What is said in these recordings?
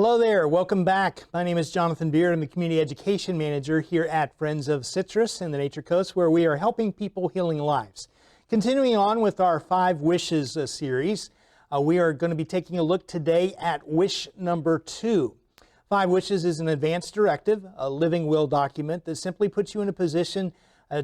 Hello there, welcome back. My name is Jonathan Beard. I'm the Community Education Manager here at Friends of Citrus in the Nature Coast, where we are helping people healing lives. Continuing on with our 5 Wishes series, we are going to be taking a look today at wish number 2. 5 Wishes is an advance directive, a living will document that simply puts you in a position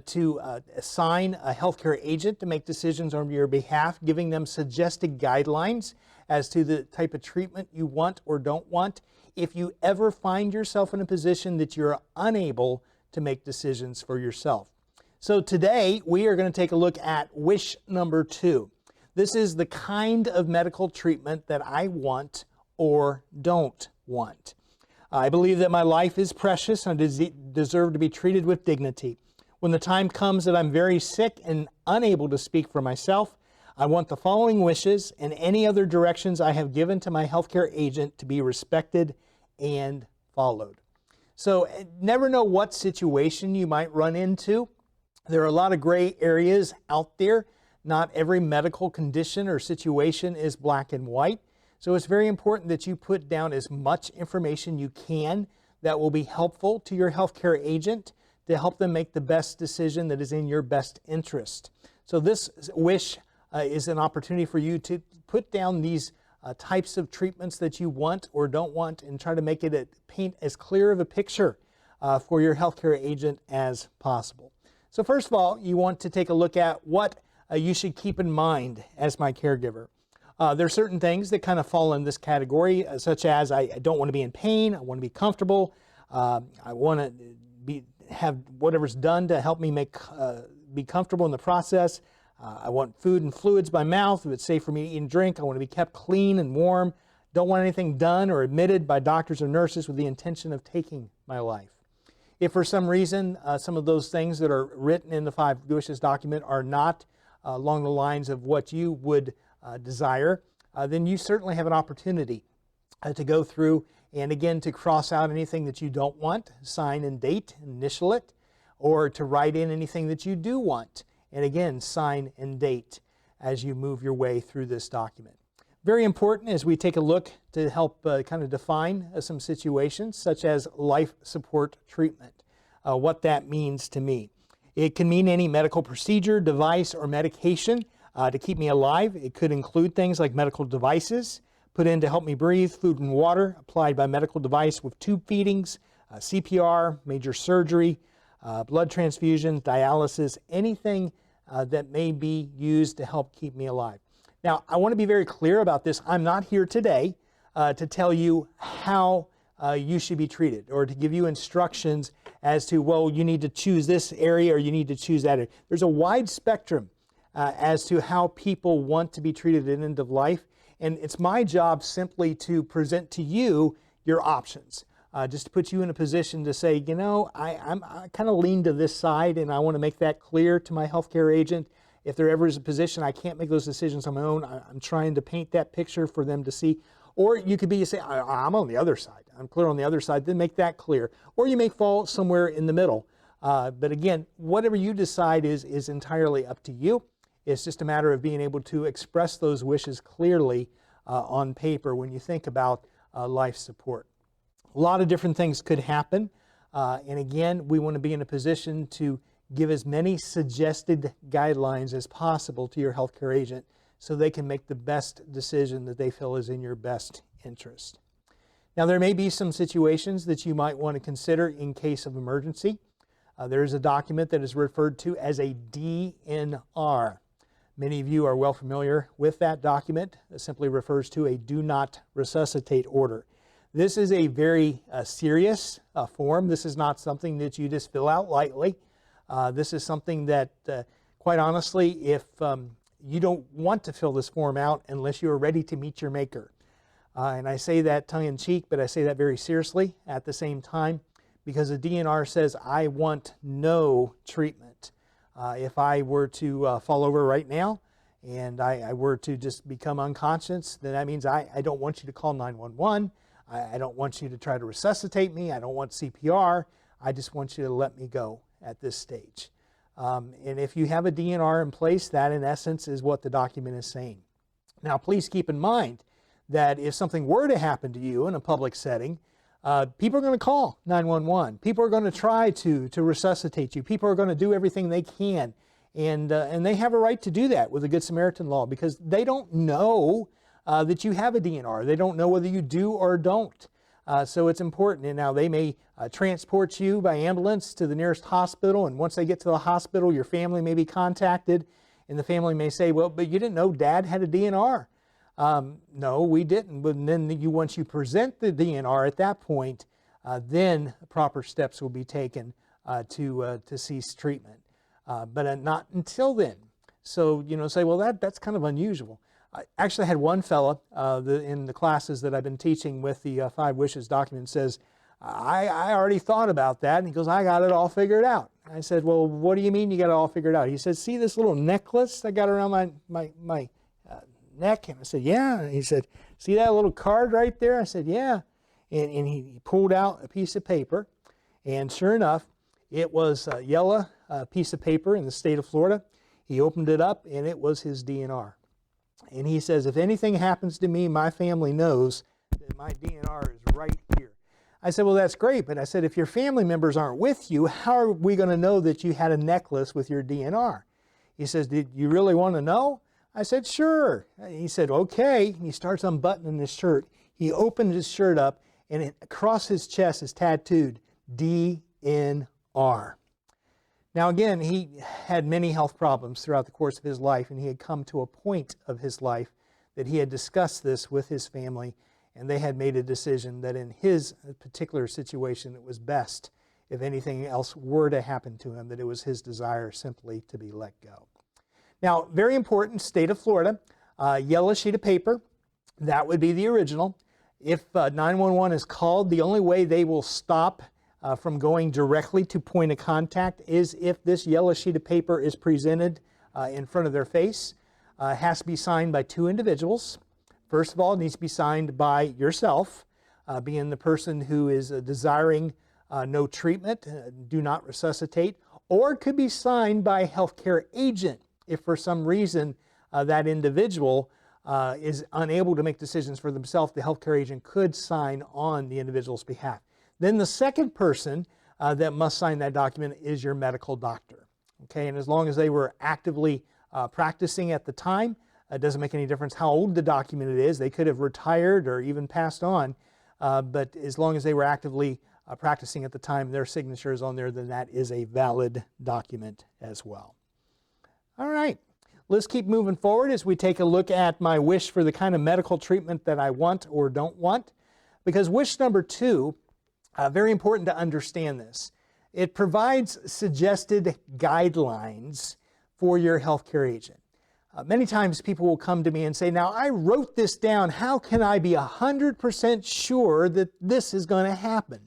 to assign a healthcare agent to make decisions on your behalf, giving them suggested guidelines as to the type of treatment you want or don't want if you ever find yourself in a position that you're unable to make decisions for yourself. So today we are going to take a look at wish number 2. This is the kind of medical treatment that I want or don't want. I believe that my life is precious and I deserve to be treated with dignity. When the time comes that I'm very sick and unable to speak for myself, I want the following wishes and any other directions I have given to my healthcare agent to be respected and followed. So never know what situation you might run into. There are a lot of gray areas out there. Not every medical condition or situation is black and white. So it's very important that you put down as much information you can that will be helpful to your healthcare agent to help them make the best decision that is in your best interest. So this wish is an opportunity for you to put down these types of treatments that you want or don't want and try to make it paint as clear of a picture for your healthcare agent as possible. So first of all, you want to take a look at what you should keep in mind as my caregiver. There are certain things that kind of fall in this category, such as I don't want to be in pain, I want to be comfortable, I want to have whatever's done to help me be comfortable in the process. I want food and fluids by mouth. If it's safe for me to eat and drink, I want to be kept clean and warm. Don't want anything done or admitted by doctors or nurses with the intention of taking my life. If for some reason some of those things that are written in the 5 Wishes document are not along the lines of what you would desire, then you certainly have an opportunity to go through and again to cross out anything that you don't want, sign and date, initial it, or to write in anything that you do want. And again, sign and date as you move your way through this document. Very important as we take a look to help kind of define some situations such as life support treatment, what that means to me. It can mean any medical procedure, device, or medication to keep me alive. It could include things like medical devices put in to help me breathe, food and water applied by medical device with tube feedings, CPR, major surgery, blood transfusions, dialysis, anything that may be used to help keep me alive. Now, I want to be very clear about this. I'm not here today to tell you how you should be treated or to give you instructions as to, well, you need to choose this area or you need to choose that area. There's a wide spectrum as to how people want to be treated at the end of life, and it's my job simply to present to you your options. Just to put you in a position to say, you know, I kind of lean to this side and I want to make that clear to my healthcare agent. If there ever is a position I can't make those decisions on my own, I'm trying to paint that picture for them to see. Or you could be, you say, I'm on the other side. I'm clear on the other side, then make that clear. Or you may fall somewhere in the middle. But again, whatever you decide is entirely up to you. It's just a matter of being able to express those wishes clearly on paper when you think about life support. A lot of different things could happen, and again, we want to be in a position to give as many suggested guidelines as possible to your healthcare agent so they can make the best decision that they feel is in your best interest. Now, there may be some situations that you might want to consider in case of emergency. There is a document that is referred to as a DNR. Many of you are well familiar with that document. It simply refers to a Do Not Resuscitate order. This is a very serious form. This is not something that you just fill out lightly. This is something that, quite honestly, if you don't want to fill this form out unless you are ready to meet your maker. And I say that tongue-in-cheek, but I say that very seriously at the same time, because the DNR says, I want no treatment. If I were to fall over right now and I were to just become unconscious, then that means I don't want you to call 911. I don't want you to try to resuscitate me. I don't want CPR. I just want you to let me go at this stage. And if you have a DNR in place, that in essence is what the document is saying. Now, please keep in mind that if something were to happen to you in a public setting, people are going to call 911. People are going to try to resuscitate you. People are going to do everything they can. And they have a right to do that with the Good Samaritan law, because they don't know that you have a DNR. They don't know whether you do or don't. So it's important. And now they may transport you by ambulance to the nearest hospital. And once they get to the hospital, your family may be contacted. And the family may say, well, but you didn't know Dad had a DNR. No, we didn't. But then once you present the DNR at that point, then proper steps will be taken to cease treatment. But not until then. So, say, well, that's kind of unusual. I actually had one fella in the classes that I've been teaching with the 5 Wishes document says, I already thought about that. And he goes, I got it all figured out. I said, well, what do you mean you got it all figured out? He said, see this little necklace I got around my neck? And I said, yeah. And he said, see that little card right there? I said, yeah. And he pulled out a piece of paper. And sure enough, it was a yellow piece of paper in the state of Florida. He opened it up, and it was his DNR. And he says, if anything happens to me, my family knows that my DNR is right here. I said, well, that's great. But I said, if your family members aren't with you, how are we going to know that you had a necklace with your DNR? He says, did you really want to know? I said, sure. He said, okay. He starts unbuttoning his shirt. He opened his shirt up, and across his chest is tattooed DNR. Now again, he had many health problems throughout the course of his life, and he had come to a point of his life that he had discussed this with his family, and they had made a decision that in his particular situation it was best, if anything else were to happen to him, that it was his desire simply to be let go. Now, very important, state of Florida, yellow sheet of paper, that would be the original. If 911 is called, the only way they will stop from going directly to point of contact is if this yellow sheet of paper is presented in front of their face. It has to be signed by 2 individuals. First of all, it needs to be signed by yourself, being the person who is desiring no treatment, do not resuscitate, or it could be signed by a healthcare agent if for some reason that individual is unable to make decisions for themselves. The healthcare agent could sign on the individual's behalf. Then the second person that must sign that document is your medical doctor. Okay, and as long as they were actively practicing at the time, it doesn't make any difference how old the document it is. They could have retired or even passed on, but as long as they were actively practicing at the time, their signature is on there, then that is a valid document as well. All right, let's keep moving forward as we take a look at my wish for the kind of medical treatment that I want or don't want. Because wish number 2, very important to understand this. It provides suggested guidelines for your healthcare agent. Many times people will come to me and say, now I wrote this down. How can I be 100% sure that this is going to happen?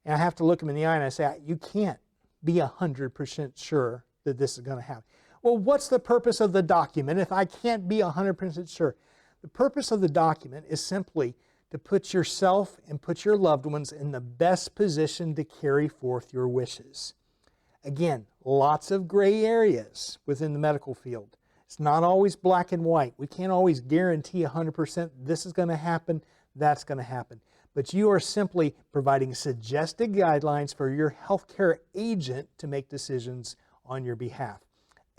And I have to look them in the eye and I say, you can't be 100% sure that this is going to happen. Well, what's the purpose of the document if I can't be 100% sure? The purpose of the document is simply to put yourself and put your loved ones in the best position to carry forth your wishes. Again, lots of gray areas within the medical field. It's not always black and white. We can't always guarantee 100% this is going to happen, that's going to happen. But you are simply providing suggested guidelines for your healthcare agent to make decisions on your behalf.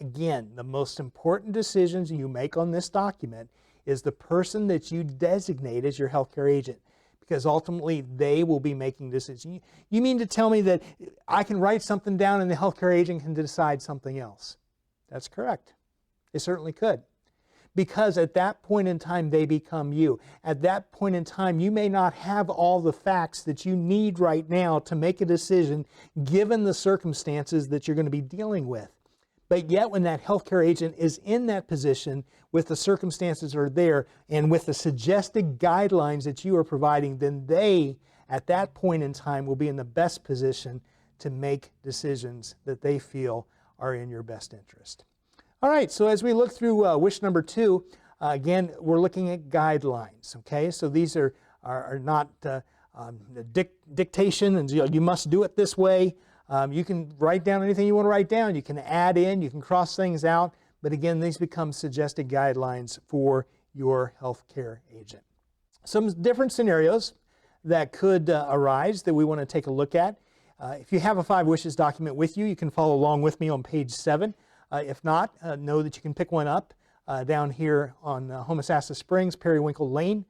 Again, the most important decisions you make on this document is the person that you designate as your healthcare agent, because ultimately they will be making decisions. You mean to tell me that I can write something down and the healthcare agent can decide something else? That's correct. They certainly could. Because at that point in time, they become you. At that point in time, you may not have all the facts that you need right now to make a decision given the circumstances that you're going to be dealing with. But yet when that healthcare agent is in that position with the circumstances that are there and with the suggested guidelines that you are providing, then they, at that point in time, will be in the best position to make decisions that they feel are in your best interest. All right, so as we look through wish number 2, again, we're looking at guidelines, okay? So these are not dictation and you must do it this way. You can write down anything you want to write down. You can add in, you can cross things out. But again, these become suggested guidelines for your healthcare agent. Some different scenarios that could arise that we want to take a look at. If you have a 5 wishes document with you, you can follow along with me on page 7. If not, know that you can pick one up down here on Homosassa Springs, Periwinkle Lane.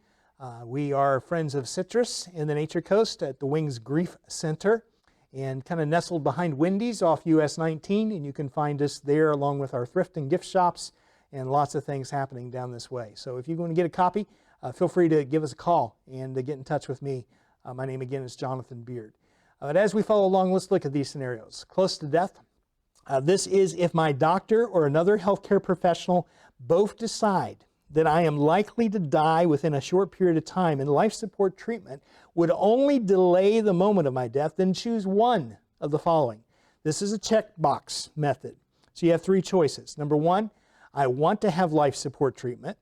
We are Friends of Citrus in the Nature Coast at the Wings Grief Center and kind of nestled behind Wendy's off US 19, and you can find us there along with our thrift and gift shops and lots of things happening down this way. So if you want to get a copy, feel free to give us a call and to get in touch with me. My name again is Jonathan Beard. But as we follow along, let's look at these scenarios. Close to death. This is if my doctor or another healthcare professional both decide that I am likely to die within a short period of time and life support treatment would only delay the moment of my death, then choose one of the following. This is a checkbox method. So you have 3 choices. Number 1, I want to have life support treatment.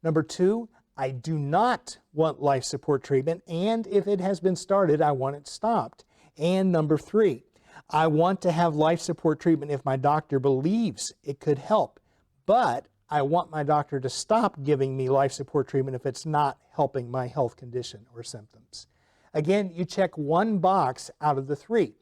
Number 2, I do not want life support treatment, and if it has been started, I want it stopped. And number 3, I want to have life support treatment if my doctor believes it could help, but I want my doctor to stop giving me life support treatment if it's not helping my health condition or symptoms. Again, you check one box out of the 3.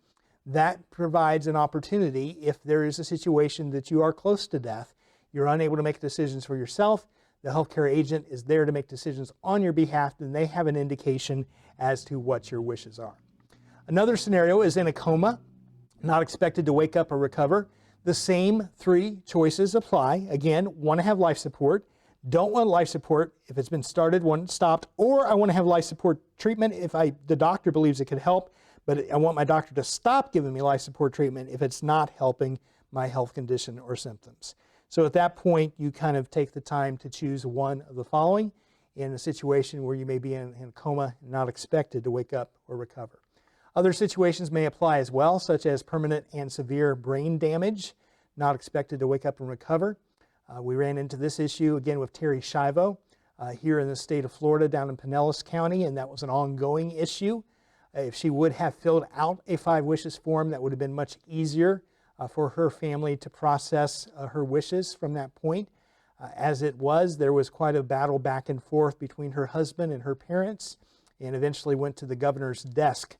That provides an opportunity if there is a situation that you are close to death, you're unable to make decisions for yourself, the healthcare agent is there to make decisions on your behalf, then they have an indication as to what your wishes are. Another scenario is in a coma, not expected to wake up or recover. The same 3 choices apply. Again, want to have life support, don't want life support if it's been started, want it stopped, or I want to have life support treatment if the doctor believes it could help, but I want my doctor to stop giving me life support treatment if it's not helping my health condition or symptoms. So at that point, you kind of take the time to choose one of the following in a situation where you may be in a coma and not expected to wake up or recover. Other situations may apply as well, such as permanent and severe brain damage, not expected to wake up and recover. We ran into this issue again with Terry Shivo here in the state of Florida down in Pinellas County, and that was an ongoing issue. If she would have filled out a 5 wishes form, that would have been much easier for her family to process her wishes from that point. As it was, there was quite a battle back and forth between her husband and her parents, and eventually went to the governor's desk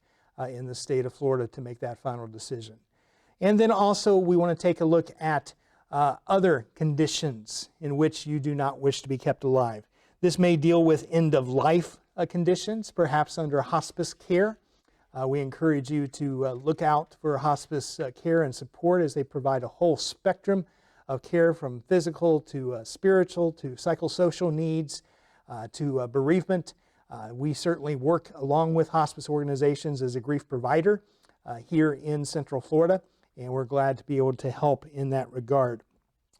in the state of Florida to make that final decision. And then also we want to take a look at other conditions in which you do not wish to be kept alive. This may deal with end-of-life conditions, perhaps under hospice care. We encourage you to look out for hospice care and support as they provide a whole spectrum of care from physical to spiritual to psychosocial needs to bereavement. We certainly work along with hospice organizations as a grief provider here in Central Florida, and we're glad to be able to help in that regard.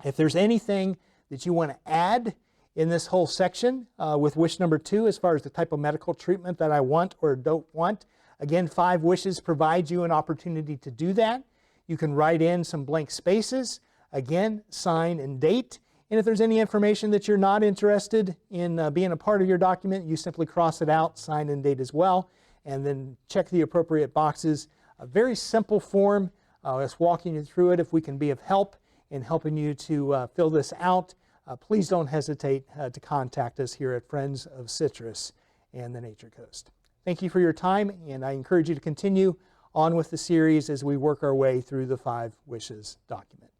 If there's anything that you want to add in this whole section with wish number 2 as far as the type of medical treatment that I want or don't want, again, 5 wishes provide you an opportunity to do that. You can write in some blank spaces, again, sign and date. And if there's any information that you're not interested in being a part of your document, you simply cross it out, sign and date as well, and then check the appropriate boxes. A very simple form. Just walking you through it. If we can be of help in helping you to fill this out, please don't hesitate to contact us here at Friends of Citrus and the Nature Coast. Thank you for your time, and I encourage you to continue on with the series as we work our way through the 5 wishes document.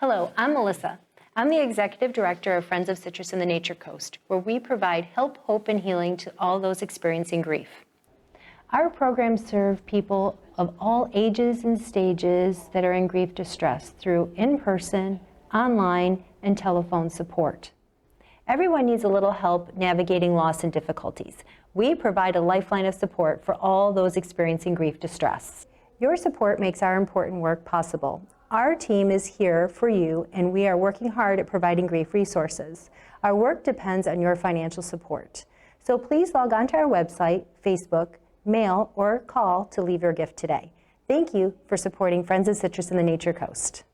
Hello, I'm Melissa. I'm the Executive Director of Friends of Citrus and the Nature Coast, where we provide help, hope, and healing to all those experiencing grief. Our programs serve people of all ages and stages that are in grief distress through in-person, online, and telephone support. Everyone needs a little help navigating loss and difficulties. We provide a lifeline of support for all those experiencing grief distress. Your support makes our important work possible. Our team is here for you, and we are working hard at providing grief resources. Our work depends on your financial support. So please log on to our website, Facebook, mail, or call to leave your gift today. Thank you for supporting Friends of Citrus and the Nature Coast.